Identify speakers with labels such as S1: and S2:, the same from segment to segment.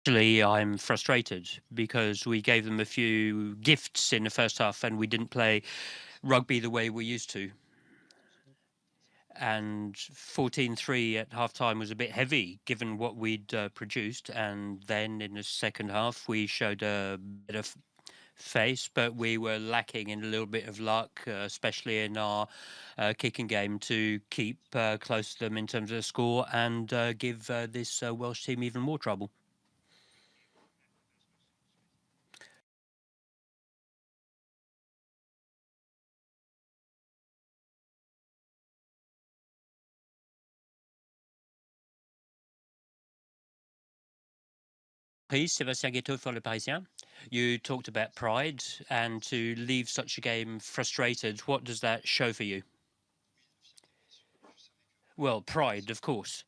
S1: Actually, I'm frustrated because we gave them a few gifts in the first half and we didn't play rugby the way we used to. And 14-3 at halftime was a bit heavy given what we'd produced. And then in the second half, we showed a bit of face, but we were lacking in a little bit of luck, especially in our kicking game, to keep close to them in terms of the score and give this Welsh team even more trouble. Please, Sébastien Guettot for Le Parisien. You talked about pride and to leave such a game frustrated. What does that show for you? Well, pride, of course.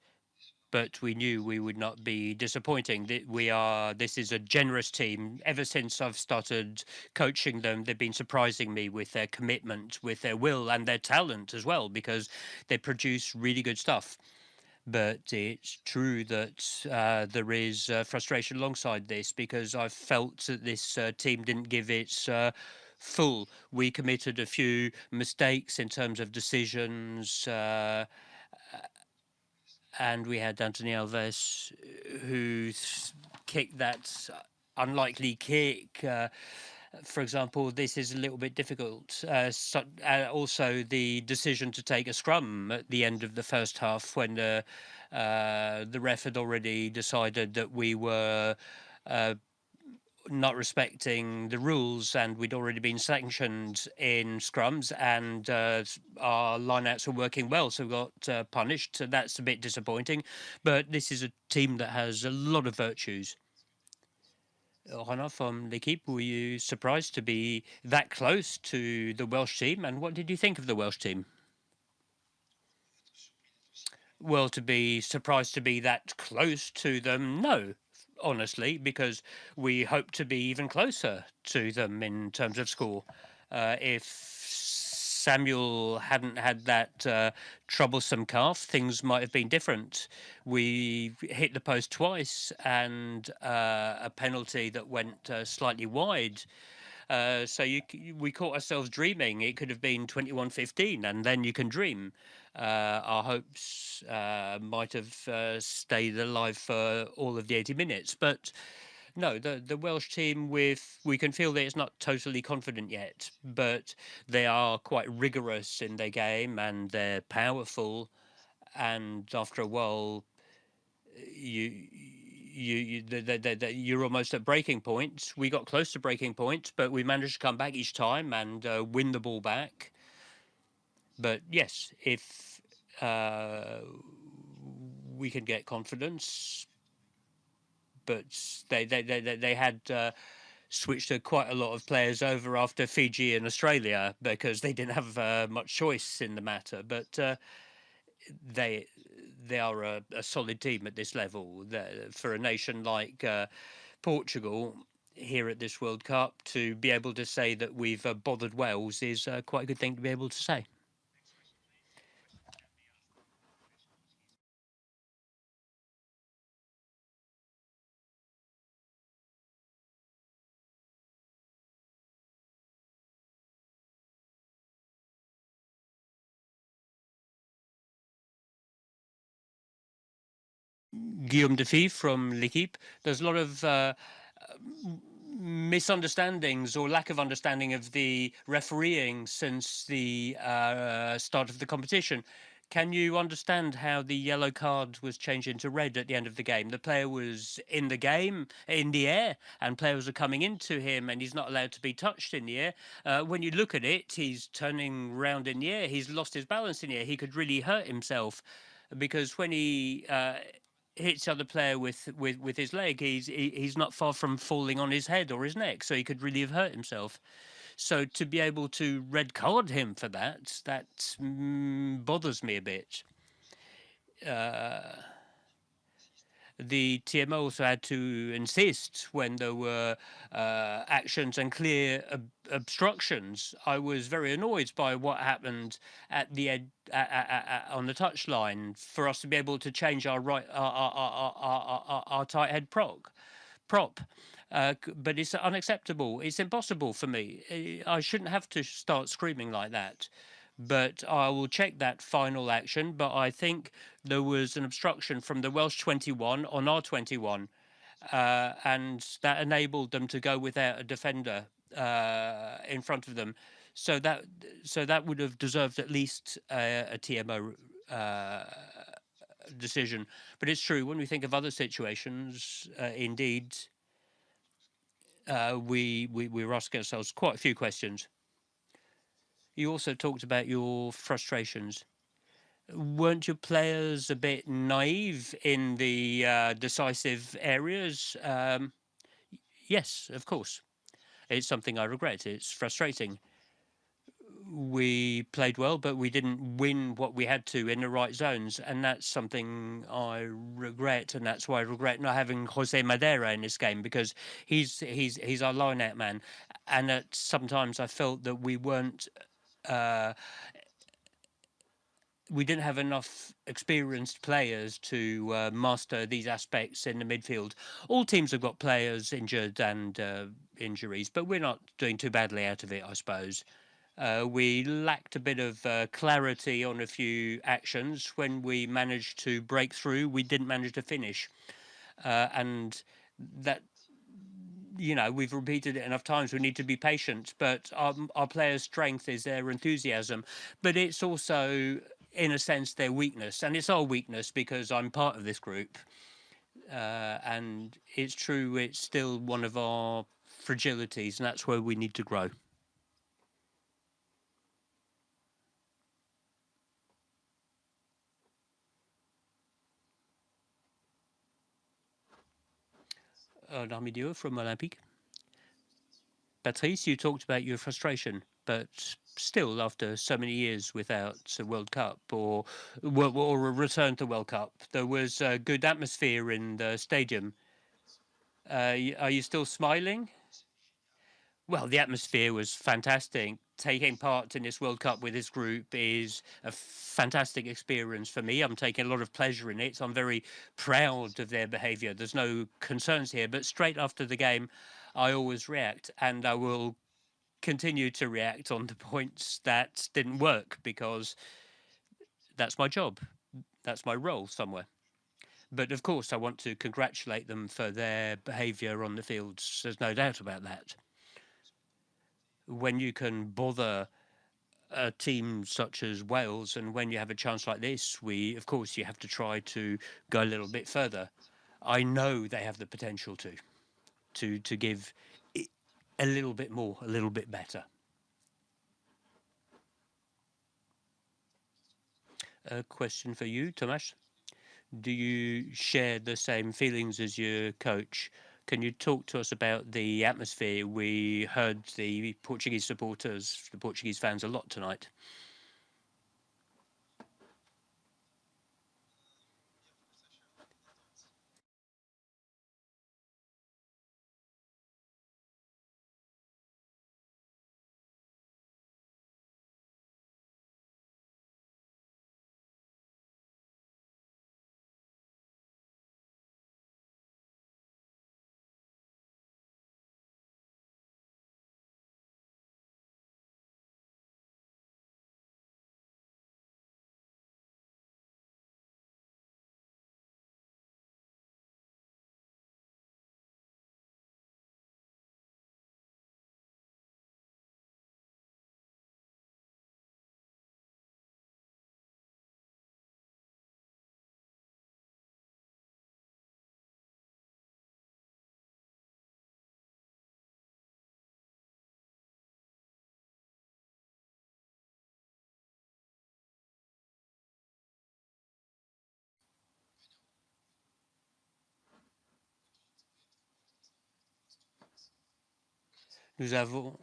S1: But we knew we would not be disappointing. This is a generous team. Ever since I've started coaching them, they've been surprising me with their commitment, with their will and their talent as well, because they produce really good stuff. But it's true that there is frustration alongside this because I've felt that this team didn't give its full. We committed a few mistakes in terms of decisions. And we had Anthony Alves who kicked that unlikely kick. For example, this is a little bit difficult. Also, the decision to take a scrum at the end of the first half when the ref had already decided that we were not respecting the rules and we'd already been sanctioned in scrums and our lineouts were working well, so we got punished. So that's a bit disappointing. But this is a team that has a lot of virtues. Rana from L'Equipe, were you surprised to be that close to the Welsh team? And what did you think of the Welsh team? Well, to be surprised to be that close to them, no, honestly, because we hope to be even closer to them in terms of score. If Samuel hadn't had that troublesome calf, things might have been different. We hit the post twice and a penalty that went slightly wide. We caught ourselves dreaming. It could have been 21-15, and then you can dream. Our hopes might have stayed alive for all of the 80 minutes, but no, the Welsh team, we can feel that it's not totally confident yet, but they are quite rigorous in their game and they're powerful. And after a while, you're almost at breaking point. We got close to breaking point, but we managed to come back each time and win the ball back. But yes, if we can get confidence, but they had switched quite a lot of players over after Fiji and Australia because they didn't have much choice in the matter. But they they are a solid team at this level. For a nation like Portugal here at this World Cup, to be able to say that we've bothered Wales is quite a good thing to be able to say. Guillaume Defi from L'Equipe. There's a lot of misunderstandings or lack of understanding of the refereeing since the start of the competition. Can you understand how the yellow card was changed into red at the end of the game? The player was in the game, in the air, and players are coming into him, and he's not allowed to be touched in the air. When you look at it, he's turning round in the air. He's lost his balance in the air. He could really hurt himself because when he hits the other player with his leg, he's not far from falling on his head or his neck, so he could really have hurt himself. So to be able to red card him for that bothers me a bit. The TMO also had to insist when there were actions and clear obstructions. I was very annoyed by what happened at the on the touchline for us to be able to change our right our tight head proc. prop. But it's unacceptable. It's impossible for me. I shouldn't have to start screaming like that. But I will check that final action. But I think there was an obstruction from the Welsh 21 on our 21, and that enabled them to go without a defender in front of them. So that would have deserved at least a TMO decision. But it's true, when we think of other situations, indeed, we're asking ourselves quite a few questions. You also talked about your frustrations. Weren't your players a bit naive in the decisive areas? Yes, of course. It's something I regret. It's frustrating. We played well, but we didn't win what we had to in the right zones, and that's something I regret. And that's why I regret not having Jose Madeira in this game, because he's our line-out man, and that sometimes I felt that we weren't. We didn't have enough experienced players to master these aspects in the midfield. All teams have got players injured and injuries, but we're not doing too badly out of it, I suppose. We lacked a bit of clarity on a few actions. When we managed to break through, we didn't manage to finish. And that, we've repeated it enough times. We need to be patient, but our players' strength is their enthusiasm, but it's also, in a sense, their weakness, and it's our weakness because I'm part of this group. And it's true, it's still one of our fragilities, and that's where we need to grow. Namidio from Olympique. Patrice, you talked about your frustration, but still, after so many years without a World Cup or a return to World Cup, there was a good atmosphere in the stadium. Are you still smiling? Well, the atmosphere was fantastic. Taking part in this World Cup with this group is a fantastic experience for me. I'm taking a lot of pleasure in it. I'm very proud of their behaviour. There's no concerns here. But straight after the game, I always react, and I will continue to react on the points that didn't work, because that's my job. That's my role somewhere. But of course, I want to congratulate them for their behaviour on the fields. There's no doubt about that. When you can bother a team such as Wales, and when you have a chance like this, of course, you have to try to go a little bit further. I know they have the potential to give a little bit more, a little bit better. A question for you, Tomasz. Do you share the same feelings as your coach? Can you talk to us about the atmosphere? We heard the Portuguese supporters, the Portuguese fans, a lot tonight. Nous avons